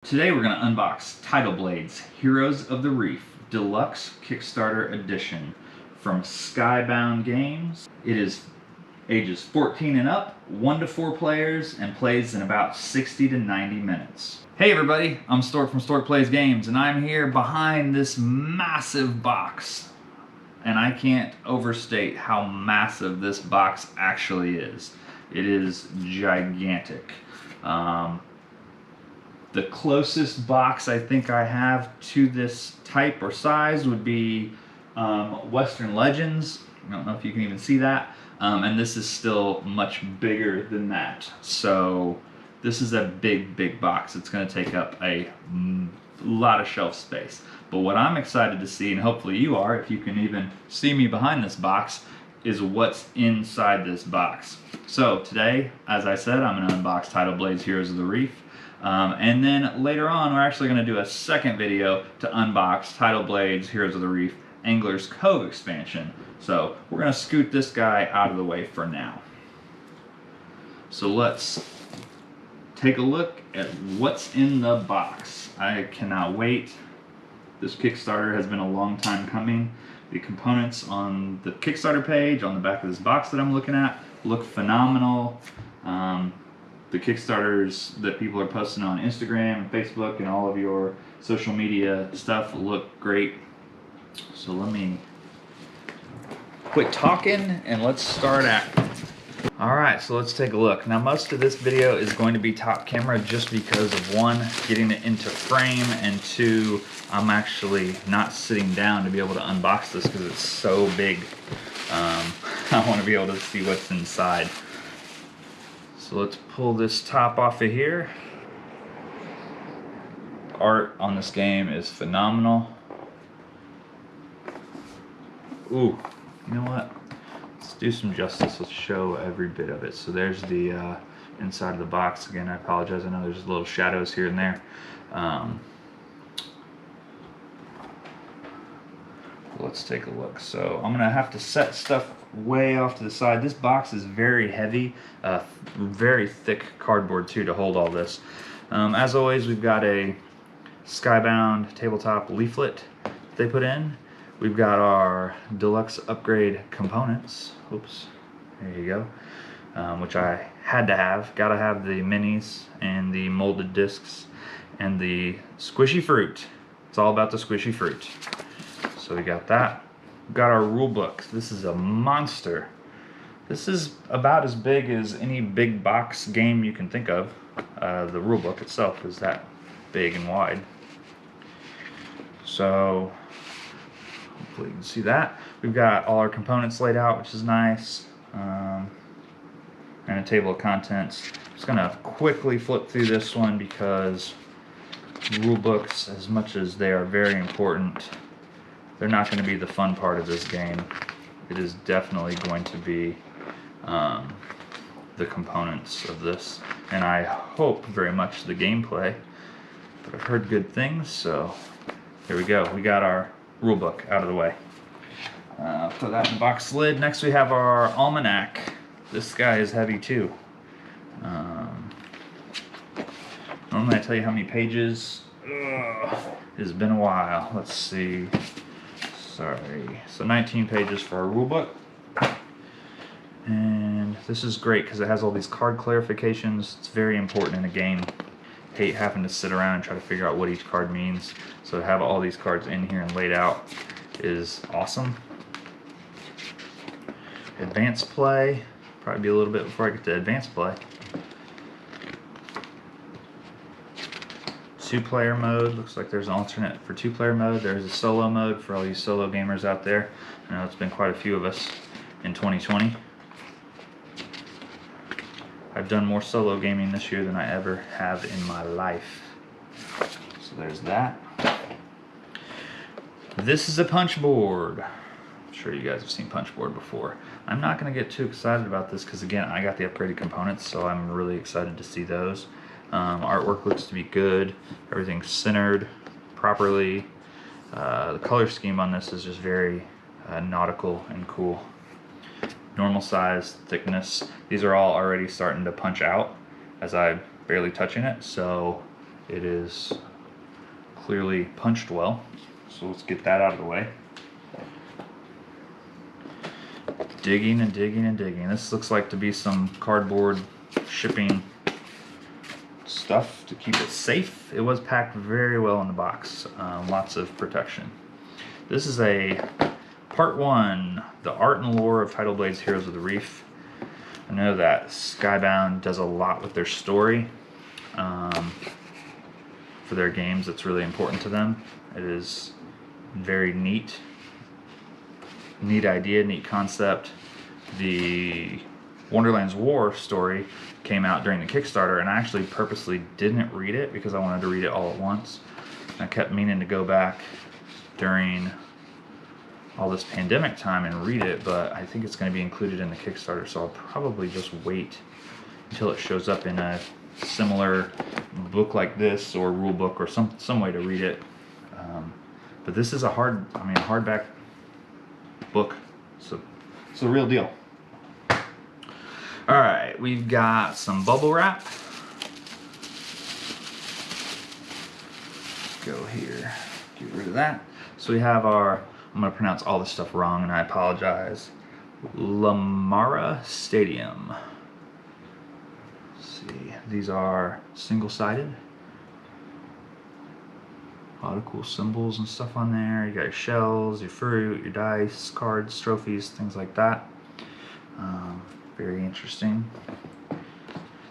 Today we're going to unbox Tidal Blades Heroes of the Reef Deluxe Kickstarter Edition from Skybound Games. It is ages 14 and up, 1 to 4 players, and plays in about 60 to 90 minutes. Hey everybody, I'm Stork from Stork Plays Games, and I'm here behind this massive box. And I can't overstate how massive this box actually is. It is gigantic. The closest box I think I have to this type or size would be Western Legends. I don't know if you can even see that. And this is still much bigger than that. So this is a big box. It's going to take up a lot of shelf space. But what I'm excited to see, and hopefully you are, if you can even see me behind this box, is what's inside this box. So today, as I said, I'm going to unbox Tidal Blades Heroes of the Reef. And then later on, we're actually going to do a second video to unbox Tidal Blades Heroes of the Reef Angler's Cove expansion. So we're going to scoot this guy out of the way for now. So let's take a look at what's in the box. I cannot wait. This Kickstarter has been a long time coming. The components on the Kickstarter page, on the back of this box that I'm looking at, look phenomenal. The Kickstarters that people are posting on Instagram and Facebook and all of your social media stuff look great. So let me quit talking and let's start acting. Alright, so let's take a look. Now most of this video is going to be top camera just because of 1, getting it into frame, and 2, I'm actually not sitting down to be able to unbox this because it's so big. I want to be able to see what's inside. So let's pull this top off of here. Art on this game is phenomenal. Ooh, you know what? Let's do some justice. Let's show every bit of it. So there's the inside of the box. Again, I apologize. I know there's little shadows here and there. Let's take a look. So I'm gonna have to set stuff way off to the side. This box is very heavy, very thick cardboard too to hold all this. As always, we've got a Skybound tabletop leaflet they put in. We've got our deluxe upgrade components. Oops, there you go. Which I had to have. Gotta have the minis and the molded discs and the squishy fruit. It's all about the squishy fruit. So we got that. We've got our rule book. This is a monster. This is about as big as any big box game you can think of. The rule book itself is that big and wide. So hopefully you can see that. We've got all our components laid out, which is nice. And a table of contents. I'm just gonna quickly flip through this one because rule books, as much as they are very important, they're not going to be the fun part of this game. It is definitely going to be the components of this, and I hope very much the gameplay. But I've heard good things, so here we go. We got our rulebook out of the way. Put that in the box lid. Next we have our almanac. This guy is heavy too. Normally I tell you how many pages. It's been a while. Let's see. Sorry. So 19 pages for our rulebook. And this is great because it has all these card clarifications. It's very important in a game. Hate having to sit around and try to figure out what each card means. So to have all these cards in here and laid out is awesome. Advanced play. Probably be a little bit before I get to advanced play. 2-player mode. Looks like there's an alternate for 2-player mode. There's a solo mode for all you solo gamers out there. I know it's been quite a few of us in 2020. I've done more solo gaming this year than I ever have in my life. So there's that. This is a punch board. I'm sure you guys have seen punch board before. I'm not going to get too excited about this because, again, I got the upgraded components, so I'm really excited to see those. Artwork looks to be good. Everything's centered properly. The color scheme on this is just very nautical and cool. Normal size, thickness. These are all already starting to punch out as I'm barely touching it, so it is clearly punched well. So let's get that out of the way. Digging and digging and digging. This looks like to be some cardboard shipping stuff to keep it safe. It was packed very well in the box. Lots of protection. This is a part 1, the art and lore of Tidal Blades Heroes of the Reef. I know that Skybound does a lot with their story for their games. It's really important to them. It is very neat idea, neat concept. The Wonderland's War story came out during the Kickstarter, and I actually purposely didn't read it because I wanted to read it all at once. I kept meaning to go back during all this pandemic time and read it, but I think it's going to be included in the Kickstarter, so I'll probably just wait until it shows up in a similar book like this or rule book or some way to read it. But this is a hardback book, so it's a real deal. All right, we've got some bubble wrap. Go here, get rid of that. So we have our, I'm gonna pronounce all this stuff wrong and I apologize, Lamara Stadium. Let's see, these are single-sided. A lot of cool symbols and stuff on there. You got your shells, your fruit, your dice, cards, trophies, things like that. Very interesting.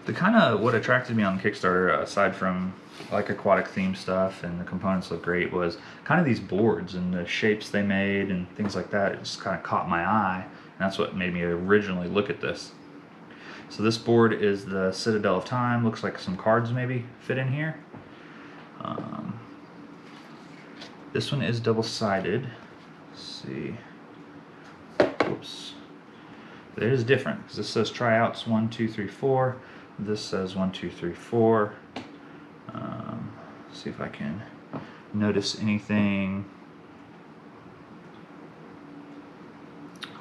The kind of what attracted me on Kickstarter, aside from like aquatic theme stuff and the components look great, was kind of these boards and the shapes they made and things like that. It just kind of caught my eye, and that's what made me originally look at this. So this board is the Citadel of Time. Looks like some cards maybe fit in here. This one is double-sided. Let's see. Whoops. It is different because this says tryouts 1, 2, 3, 4. This says 1, 2, 3, 4. See if I can notice anything.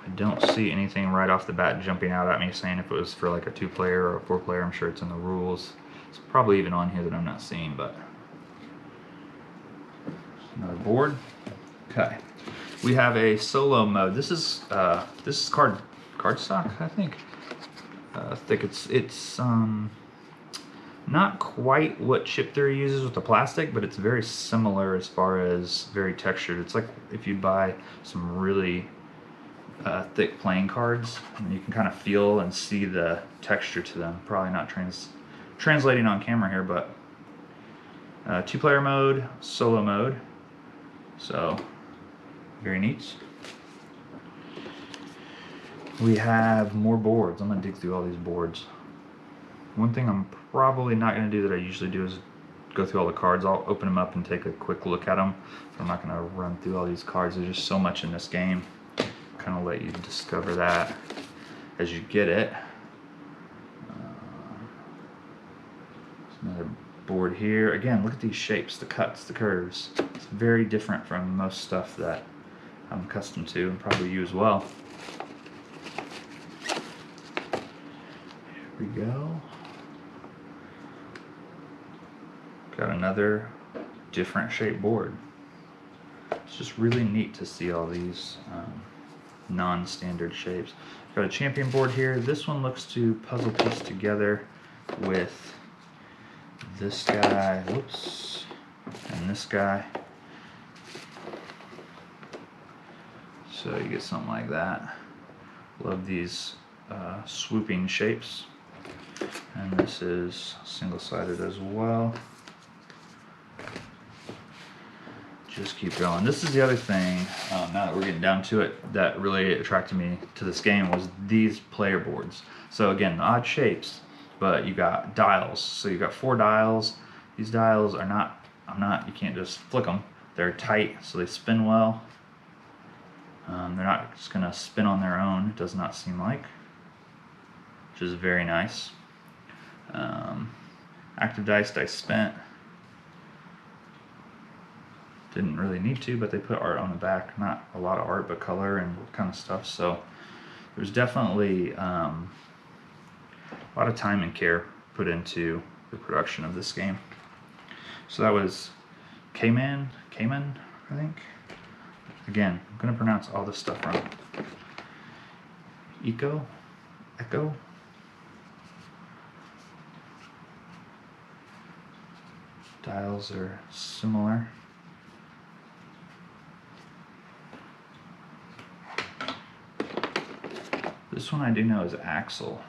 I don't see anything right off the bat jumping out at me saying if it was for like a 2-player or a 4-player. I'm sure it's in the rules. It's probably even on here that I'm not seeing, but another board. Okay, we have a solo mode. This is cardstock, I think. I think it's not quite what chip theory uses with the plastic, but it's very similar as far as very textured. It's like if you buy some really thick playing cards, and you can kind of feel and see the texture to them. Probably not translating on camera here, but 2-player mode, solo mode. So very neat. We have more boards. I'm gonna dig through all these boards. One thing I'm probably not gonna do that I usually do is go through all the cards. I'll open them up and take a quick look at them. So I'm not gonna run through all these cards. There's just so much in this game. Kind of let you discover that as you get it. Another board here. Again, look at these shapes, the cuts, the curves. It's very different from most stuff that I'm accustomed to, and probably you as well. Here we go. Got another different shaped board. It's just really neat to see all these non-standard shapes. Got a champion board here. This one looks to puzzle piece together with this guy, whoops, and this guy. So you get something like that. Love these swooping shapes. And this is single-sided as well. Just keep going. This is the other thing, now that we're getting down to it, that really attracted me to this game was these player boards. So again, odd shapes, but you got dials. So you got 4 dials. These dials are not, you can't just flick them. They're tight, so they spin well. They're not just gonna spin on their own, it does not seem like, which is very nice. Active dice, dice spent. Didn't really need to, but they put art on the back. Not a lot of art, but color and kind of stuff. So there's definitely a lot of time and care put into the production of this game. So that was Cayman, I think. Again, I'm gonna pronounce all this stuff wrong. Echo. Dials are similar. This one I do know is Axle.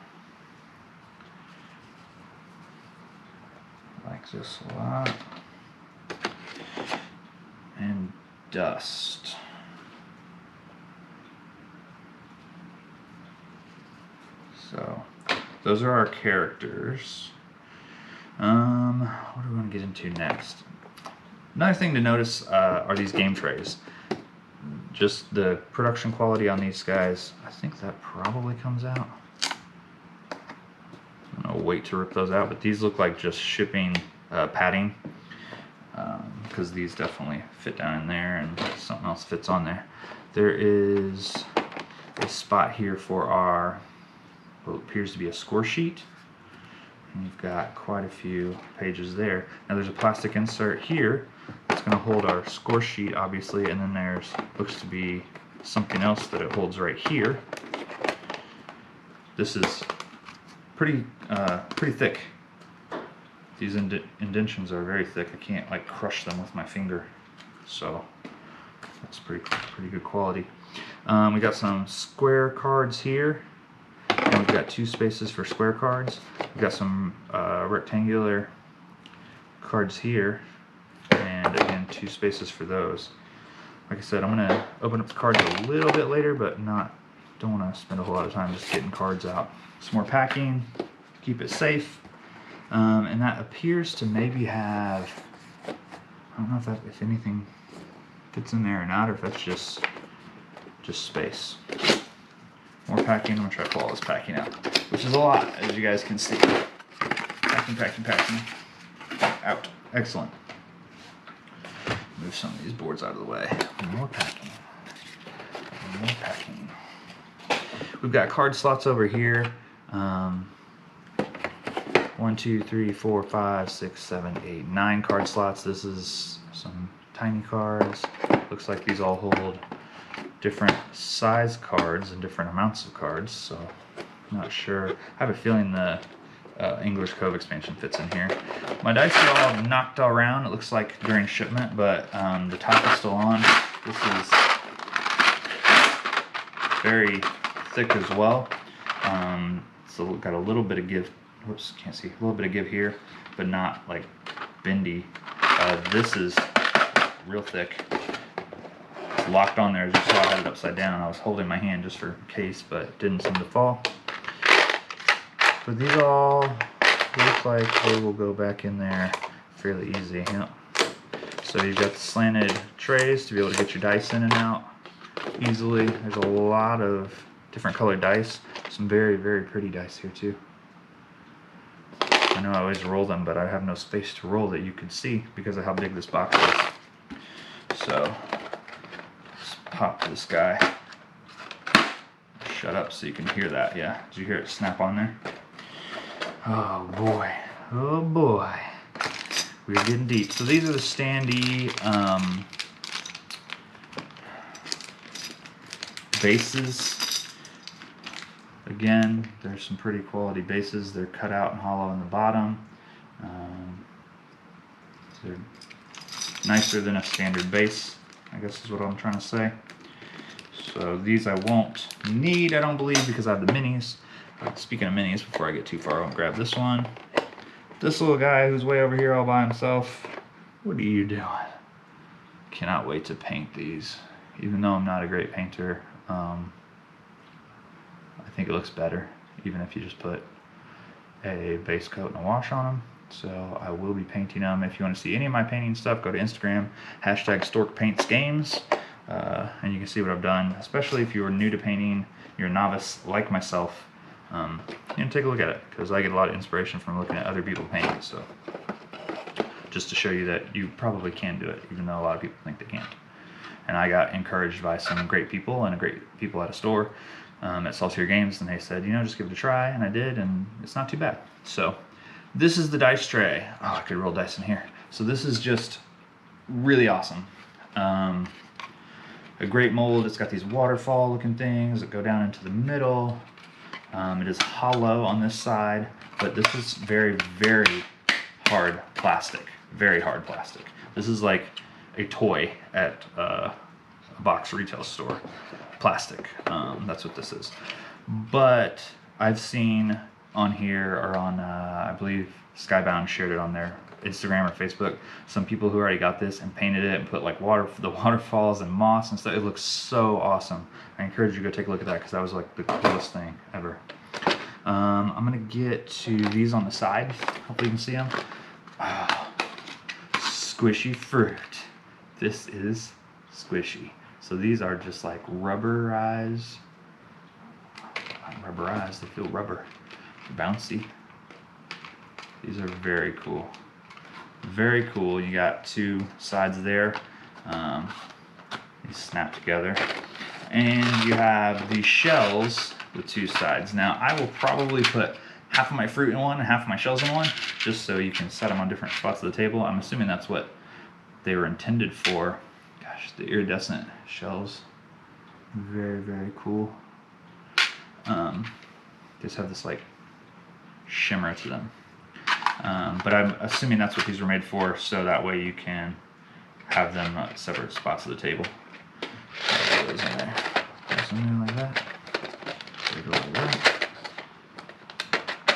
I like this a lot. And Dust. So those are our characters. What are we going to get into next? Another thing to notice are these game trays. Just the production quality on these guys. I think that probably comes out. I'm going to wait to rip those out, but these look like just shipping padding, because these definitely fit down in there and something else fits on there. There is a spot here for our what appears to be a score sheet. And you've got quite a few pages there. Now there's a plastic insert here that's going to hold our score sheet, obviously, and then there's looks to be something else that it holds right here. This is pretty thick. These indentions are very thick. I can't like crush them with my finger, so that's pretty good quality. We got some square cards here. And we've got 2 spaces for square cards. We've got some rectangular cards here, and again 2 spaces for those. Like I said, I'm gonna open up the cards a little bit later, but don't want to spend a whole lot of time just getting cards out. Some more packing, keep it safe, and that appears to maybe have, I don't know if anything fits in there or not, or if that's just space. More packing. I'm going to try to pull all this packing out, which is a lot, as you guys can see. Packing. Out. Excellent. Move some of these boards out of the way. More packing. We've got card slots over here. 1, 2, 3, 4, 5, 6, 7, 8, 9 card slots. This is some tiny cards. Looks like these all hold different size cards and different amounts of cards, so I'm not sure. I have a feeling the English Cove expansion fits in here. My dice are all knocked all around, it looks like, during shipment, but the top is still on. This is very thick as well. So got a little bit of give, whoops, can't see, a little bit of give here, but not like bendy. This is real thick. Locked on there. As you saw, I had it upside down. I was holding my hand just for case, but it didn't seem to fall. But these all look like they will go back in there fairly easy. Yep. So you've got the slanted trays to be able to get your dice in and out easily. There's a lot of different colored dice. Some very pretty dice here too. I know I always roll them, but I have no space to roll that you can see because of how big this box is. So pop this guy. Shut up so you can hear that. Yeah, did you hear it snap on there? Oh boy, we're getting deep. So these are the standee bases. Again, there's some pretty quality bases. They're cut out and hollow in the bottom. They're nicer than a standard base, I guess is what I'm trying to say. So these I won't need, I don't believe, because I have the minis. But speaking of minis, before I get too far, I'll grab this one. This little guy who's way over here all by himself. What are you doing? Cannot wait to paint these. Even though I'm not a great painter, I think it looks better, even if you just put a base coat and a wash on them. So I will be painting them. If you want to see any of my painting stuff, go to Instagram, #StorkPaintsGames, and you can see what I've done. Especially if you are new to painting, you're a novice like myself, take a look at it, because I get a lot of inspiration from looking at other people paint. So just to show you that you probably can do it, even though a lot of people think they can't. And I got encouraged by some great people and great people at a store at Saltier Games, and they said, just give it a try, and I did, and it's not too bad. So this is the dice tray. Oh, I could roll dice in here. So this is just really awesome. A great mold. It's got these waterfall looking things that go down into the middle. It is hollow on this side, but this is very, very hard plastic. Very hard plastic. This is like a toy at a box retail store. Plastic. That's what this is. But I've seen on here, or on, I believe Skybound shared it on their Instagram or Facebook, some people who already got this and painted it and put like the waterfalls and moss and stuff. It looks so awesome. I encourage you to go take a look at that because that was like the coolest thing ever. I'm gonna get to these on the side. Hopefully you can see them. Oh, squishy fruit. This is squishy. So these are just like rubberized. Rubberized, they feel rubber. Bouncy. These are very cool. Very cool. You got two sides there. These snap together. And you have these shells with two sides. Now I will probably put half of my fruit in one and half of my shells in one, just so you can set them on different spots of the table. I'm assuming that's what they were intended for. Gosh, the iridescent shells. Very, very cool. Just have this like shimmer to them. But I'm assuming that's what these were made for, so that way you can have them at separate spots of the table. Put those in there. Those in there like that. They go like that.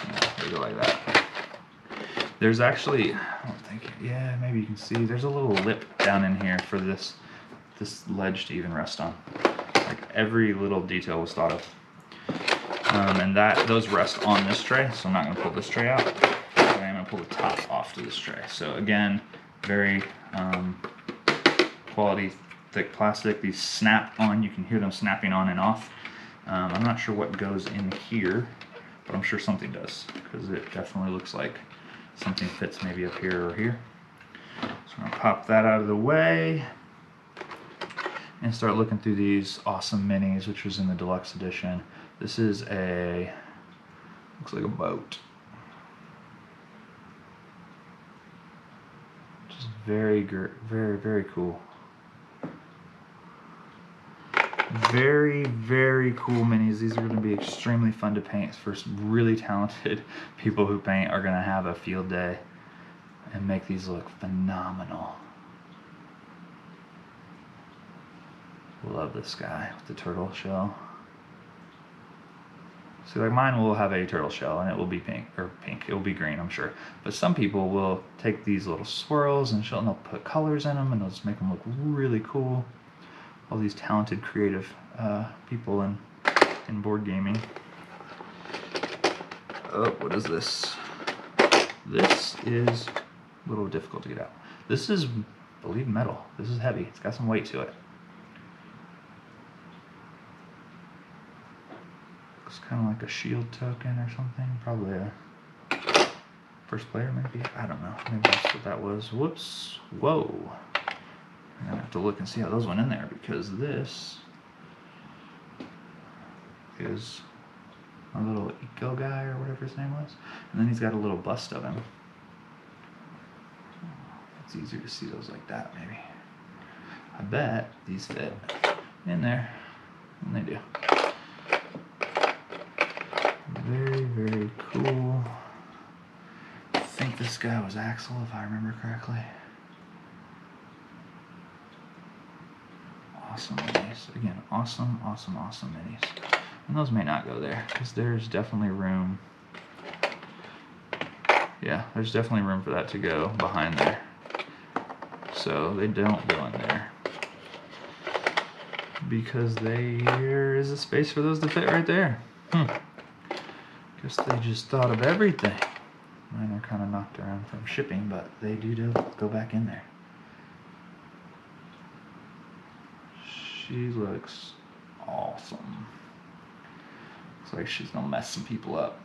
Yeah, they go like that. There's actually, I don't think, yeah, maybe you can see, there's a little lip down in here for this ledge to even rest on. Like every little detail was thought of. And those rest on this tray, so I'm not going to pull this tray out. I'm going to pull the top off to this tray. So again, very quality thick plastic. These snap on. You can hear them snapping on and off. I'm not sure what goes in here, but I'm sure something does, because it definitely looks like something fits maybe up here or here. So I'm going to pop that out of the way and start looking through these awesome minis, which was in the deluxe edition. This is looks like a boat. Just very, very cool. Very, very cool minis. These are going to be extremely fun to paint. For really talented people who paint are going to have a field day and make these look phenomenal. Love this guy with the turtle shell. See, like mine will have a turtle shell and it will be pink, it will be green, I'm sure. But some people will take these little swirls and they'll put colors in them and they'll just make them look really cool. All these talented, creative people in board gaming. Oh, what is this? This is a little difficult to get out. This is, I believe, metal. This is heavy. It's got some weight to it. Looks kind of like a shield token or something. Probably a first player, maybe. I don't know. Maybe that's what that was. Whoops. Whoa. I'm gonna have to look and see how those went in there, because this is a little eco guy or whatever his name was, and then he's got a little bust of him. It's easier to see those like that, maybe. I bet these fit in there, and they do. Very, very cool. I think this guy was Axel, if I remember correctly. Awesome minis. Again, awesome minis. And those may not go there, because there's definitely room. Yeah, there's definitely room for that to go behind there. So they don't go in there, because there is a space for those to fit right there. Guess they just thought of everything. Mine are kind of knocked around from shipping, but they do go back in there. She looks awesome. Looks like she's gonna mess some people up.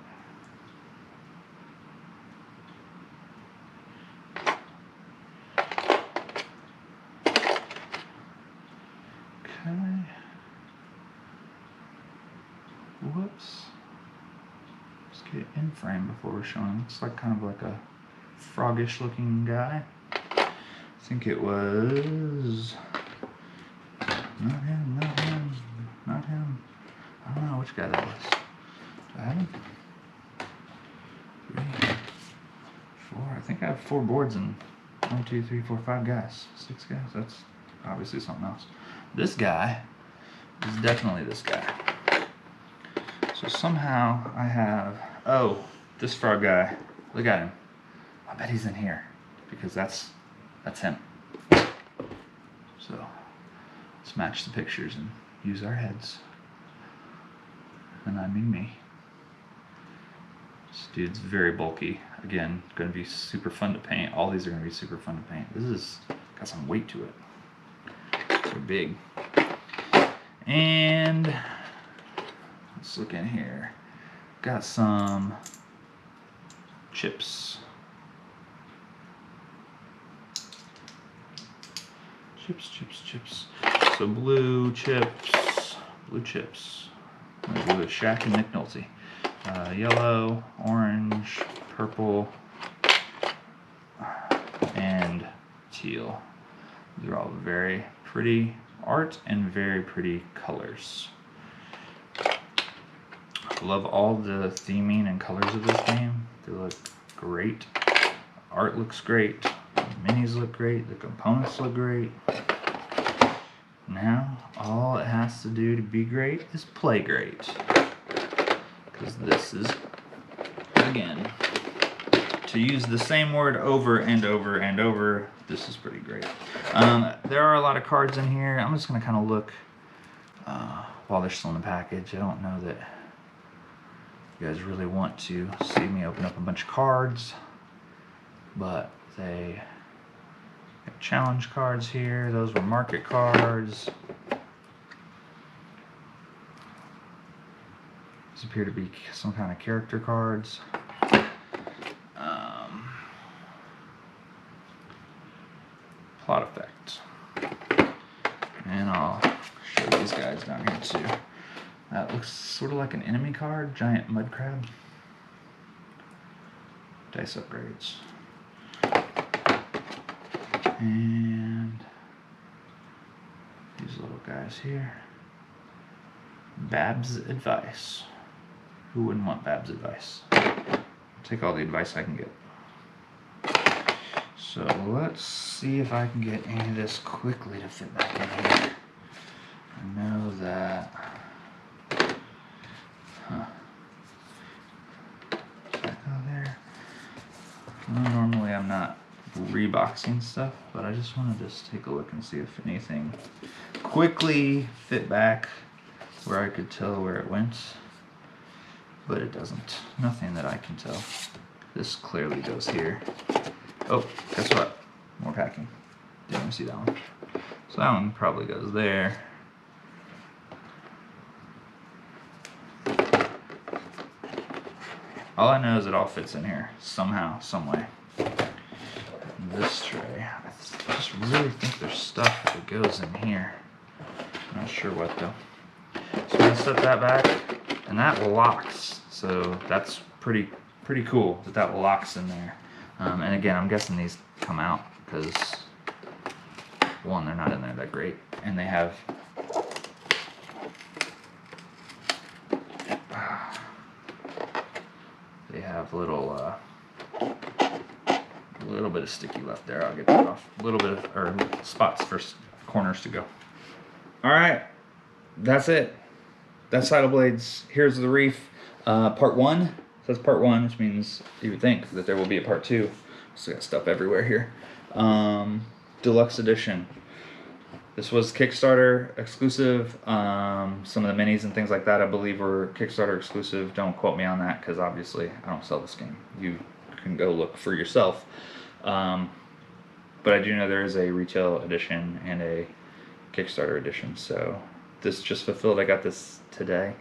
Okay. Whoops. Let's get it in frame before we're showing. Looks like kind of like a froggish looking guy. think it was not him, not him, not him. I don't know which guy that was. Do I have him? 3, 4. I think I have 4 boards and 1, 2, 3, 4, 5 guys. 6 guys. That's obviously something else. This guy is definitely this guy. So somehow I have, oh, this frog guy. Look at him. I bet he's in here because that's him. So let's match the pictures and use our heads. And I mean me. This dude's very bulky. Again, going to be super fun to paint. All these are going to be super fun to paint. This is got some weight to it. They're big. And let's look in here. Got some chips. Chips. So blue chips. I'm gonna do a Shaq and Nick Nolte. Yellow, orange, purple, and teal. These are all very pretty art and very pretty colors. I love all the theming and colors of this game. They look great. Art looks great. The minis look great. The components look great. Now, all it has to do to be great is play great. Because this is, again, to use the same word over and over and over, this is pretty great. There are a lot of cards in here. I'm just going to kind of look while they're still in the package. I don't know that you guys really want to see me open up a bunch of cards, but they have challenge cards here. Those were market cards. These appear to be some kind of character cards. Plot effect. And I'll show these guys down here too. That looks sort of like an enemy card, giant mud crab. Dice upgrades. And these little guys here. Bab's advice. Who wouldn't want Bab's advice? I'll take all the advice I can get. So let's see if I can get any of this quickly to fit back in here. I know that. Back out there. Normally I'm not reboxing stuff, but I just want to just take a look and see if anything quickly fit back where I could tell where it went. But it doesn't. Nothing that I can tell. This clearly goes here. Oh, guess what? More packing. Didn't even see that one. So that one probably goes there. All I know is it all fits in here somehow, some way. And this tray, I just really think there's stuff that goes in here. I'm not sure what though. So I'm gonna set that back, and that locks. So that's pretty cool that locks in there. And again, I'm guessing these come out because, one, they're not in there that great, and they have little bit of sticky left there. I'll get that off. A little bit of, or spots for corners to go. All right, that's it. That's Tidal Blades. Here's the Reef. Part 1. It says part 1, which means you would think that there will be a part 2. Still got stuff everywhere here. Deluxe Edition. This was Kickstarter exclusive. Some of the minis and things like that I believe were Kickstarter exclusive. Don't quote me on that because obviously I don't sell this game. You can go look for yourself. But I do know there is a retail edition and a Kickstarter edition. So this just fulfilled. I got this today.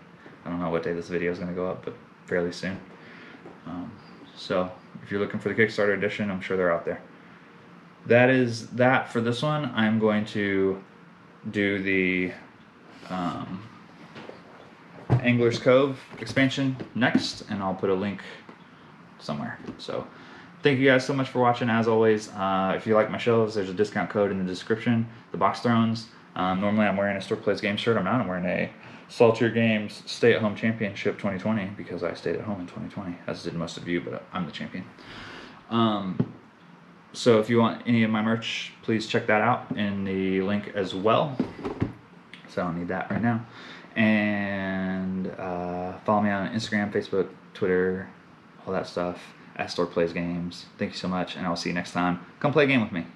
I don't know what day this video is going to go up, but fairly soon. So if you're looking for the Kickstarter edition, I'm sure they're out there. That is that for this one. I'm going to do the Angler's Cove expansion next, and I'll put a link somewhere. So thank you guys so much for watching. As always, if you like my shows, there's a discount code in the description. The Box Thrones. Normally I'm wearing a Stork Plays Games shirt. I'm not. I'm wearing a Saltier Games Stay-at-Home Championship 2020 because I stayed at home in 2020, as did most of you, but I'm the champion. So if you want any of my merch, please check that out in the link as well. So I don't need that right now. And follow me on Instagram, Facebook, Twitter, all that stuff, at Stork Plays Games. Thank you so much, and I will see you next time. Come play a game with me.